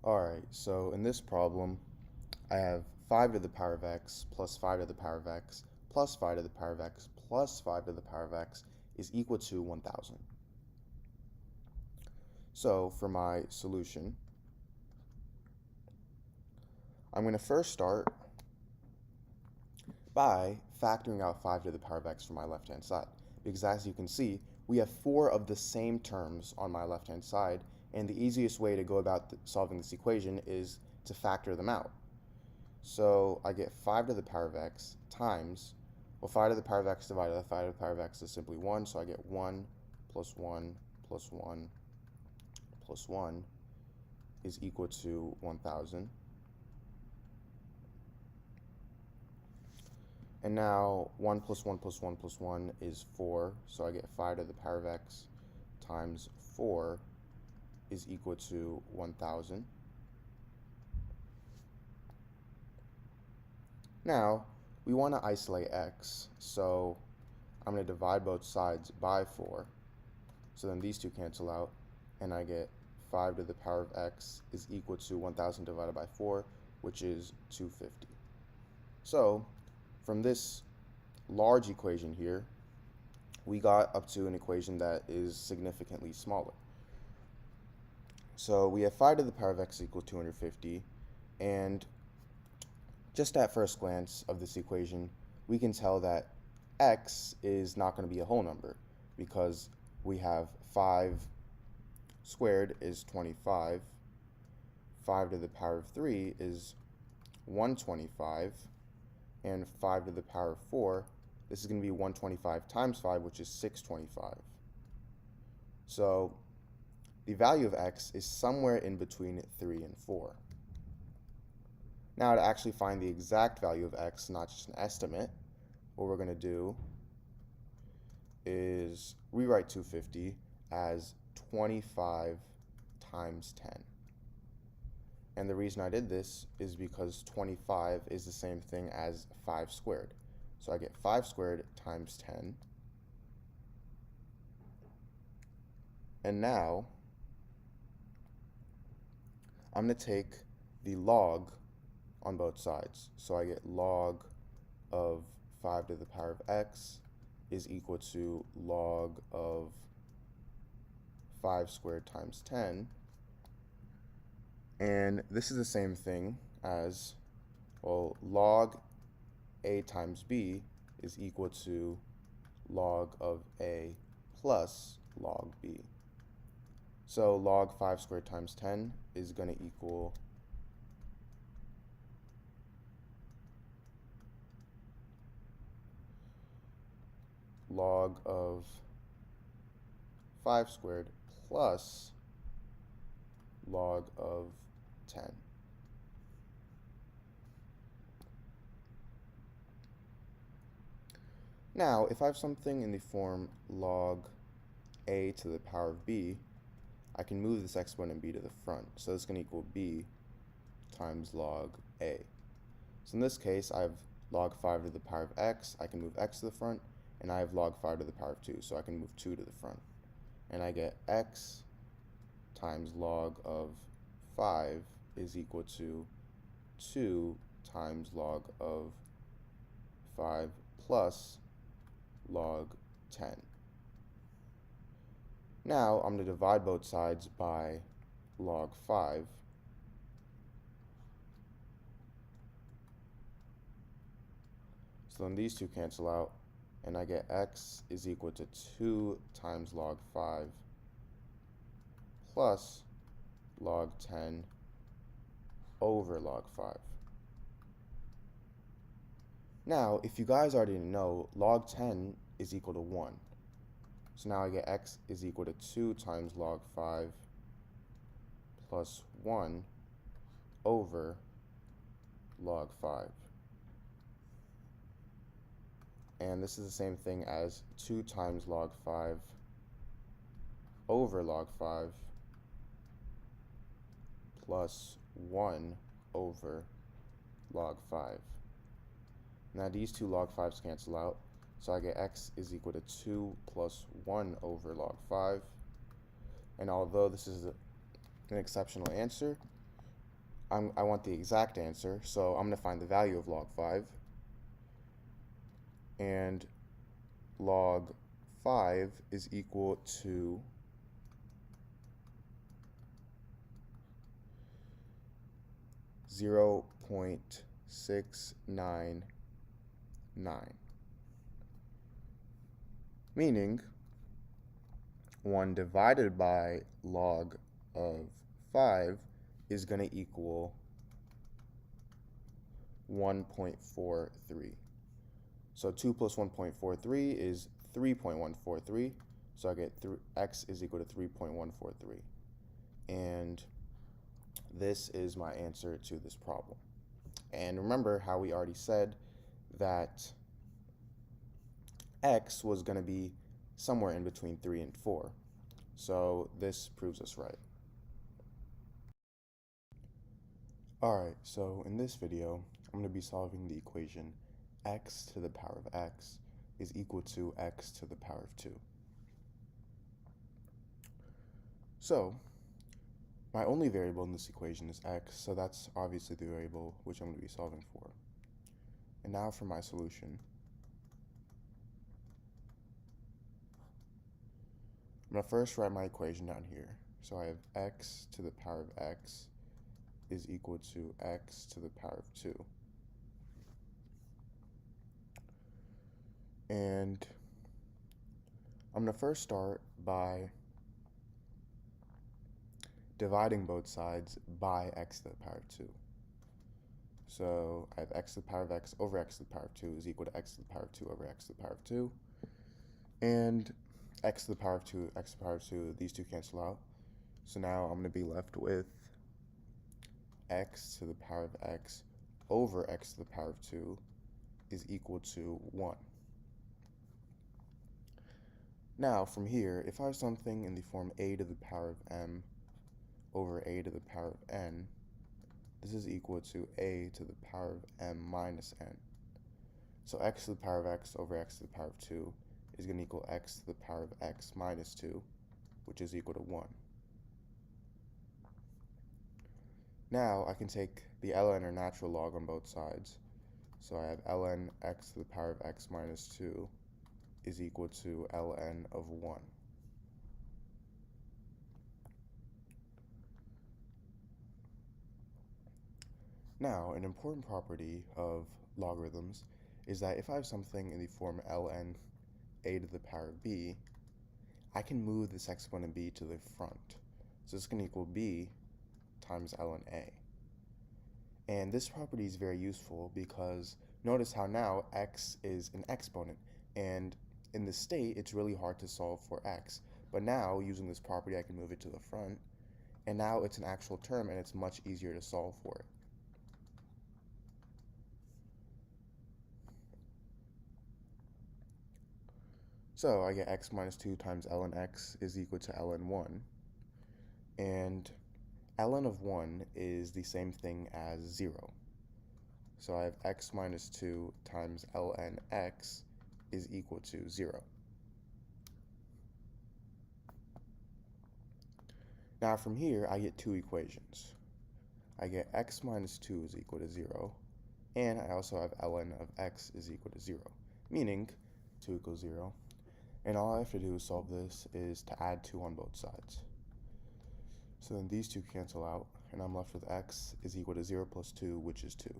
Alright, so in this problem, I have 5 to the power of x plus 5 to the power of x plus 5 to the power of x plus 5 to the power of x is equal to 1,000. So for my solution, I'm going to first start by factoring out 5 to the power of x from my left-hand side. Because as you can see, we have 4 of the same terms on my left-hand side, and the easiest way to go about solving this equation is to factor them out. So I get 5 to the power of x times, well, 5 to the power of x divided by 5 to the power of x is simply 1, so I get 1 plus 1 plus 1 plus 1 is equal to 1,000. And now 1 plus 1 plus 1 plus 1 is 4, so I get 5 to the power of x times 4 is equal to 1,000. Now, we want to isolate x, so I'm going to divide both sides by 4. So then these two cancel out, and I get 5 to the power of x is equal to 1,000 divided by 4, which is 250. So, from this large equation here, we got up to an equation that is significantly smaller. So we have 5 to the power of x equals 250, and just at first glance of this equation, we can tell that x is not going to be a whole number because we have 5 squared is 25, 5 to the power of 3 is 125, and 5 to the power of 4, this is going to be 125 times 5, which is 625. So the value of x is somewhere in between 3 and 4. Now, to actually find the exact value of x, not just an estimate, what we're going to do is rewrite 250 as 25 times 10. And the reason I did this is because 25 is the same thing as 5 squared. So I get 5 squared times 10. And now, I'm going to take the log on both sides. So I get log of 5 to the power of x is equal to log of 5 squared times 10. And this is the same thing as, well, log a times b is equal to log of a plus log b. So log 5 squared times 10 is going to equal log of 5 squared plus log of 10. Now, if I have something in the form log a to the power of b, I can move this exponent b to the front. So it's going to equal b times log a. So in this case, I have log 5 to the power of x. I can move x to the front, and I have log 5 to the power of 2, so I can move 2 to the front. And I get x times log of 5 is equal to 2 times log of 5 plus log 10. Now I'm going to divide both sides by log 5. So then these two cancel out, and I get x is equal to 2 times log 5 plus log 10 over log 5. Now, if you guys already know, log 10 is equal to 1. So now I get x is equal to 2 times log 5 plus 1 over log 5. And this is the same thing as 2 times log 5 over log 5 plus 1 over log 5. Now these two log 5s cancel out, so I get x is equal to 2 plus 1 over log 5. And although this is an exceptional answer, I want the exact answer, so I'm going to find the value of log 5. And log 5 is equal to 0.699, meaning 1 divided by log of 5 is going to equal 1.43. So 2 plus 1.43 is 3.143. So I get x is equal to 3.143. And this is my answer to this problem. And remember how we already said that x was going to be somewhere in between 3 and 4. So this proves us right. Alright, so in this video, I'm going to be solving the equation x to the power of x is equal to x to the power of 2. So, my only variable in this equation is x, so that's obviously the variable which I'm going to be solving for. And now for my solution. I'm going to first write my equation down here. So I have x to the power of x is equal to x to the power of 2. And I'm going to first start by dividing both sides by x to the power of 2. So I have x to the power of x over x to the power of 2 is equal to x to the power of 2 over x to the power of 2. And x to the power of 2, x to the power of 2, these two cancel out. So now I'm going to be left with x to the power of x over x to the power of 2 is equal to 1. Now from here, if I have something in the form a to the power of m over a to the power of n, this is equal to a to the power of m minus n. So x to the power of x over x to the power of 2 is going to equal x to the power of x minus 2, which is equal to 1. Now I can take the ln or natural log on both sides. So I have ln x to the power of x minus 2 is equal to ln of 1. Now, an important property of logarithms is that if I have something in the form ln a to the power of b, I can move this exponent b to the front. So this can equal b times ln a. And this property is very useful because notice how now x is an exponent, and in this state it's really hard to solve for x. But now, using this property, I can move it to the front, and now it's an actual term and it's much easier to solve for it. So I get x minus 2 times ln x is equal to ln 1. And ln of 1 is the same thing as 0. So I have x minus 2 times ln x is equal to 0. Now from here, I get two equations. I get x minus 2 is equal to 0, and I also have ln of x is equal to 0, meaning 2 equals 0. And all I have to do to solve this is to add 2 on both sides. So then these two cancel out, and I'm left with x is equal to 0 plus 2, which is 2.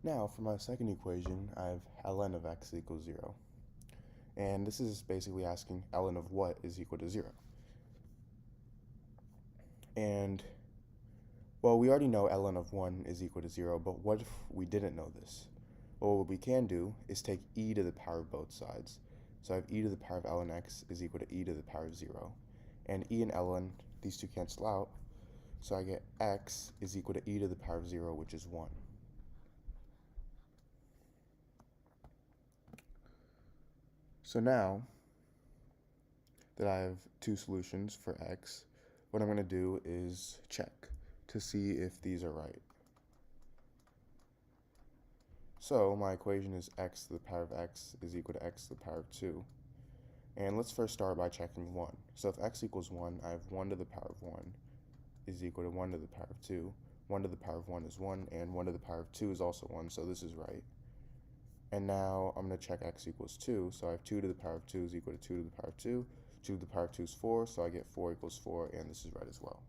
Now, for my second equation, I have ln of x equals 0. And this is basically asking ln of what is equal to 0. And, well, we already know ln of 1 is equal to 0, but what if we didn't know this? Well, what we can do is take e to the power of both sides. So I have e to the power of ln x is equal to e to the power of 0. And e and ln, these two cancel out. So I get x is equal to e to the power of 0, which is 1. So now that I have two solutions for x, what I'm going to do is check to see if these are right. So my equation is x to the power of x is equal to x to the power of 2. And let's first start by checking 1. So if x equals 1, I have 1 to the power of 1 is equal to 1 to the power of 2. 1 to the power of 1 is 1, and 1 to the power of 2 is also 1, so this is right. And now I'm going to check x equals 2, so I have 2 to the power of 2 is equal to 2 to the power of 2. 2 to the power of 2 is 4, so I get 4 equals 4, and this is right as well.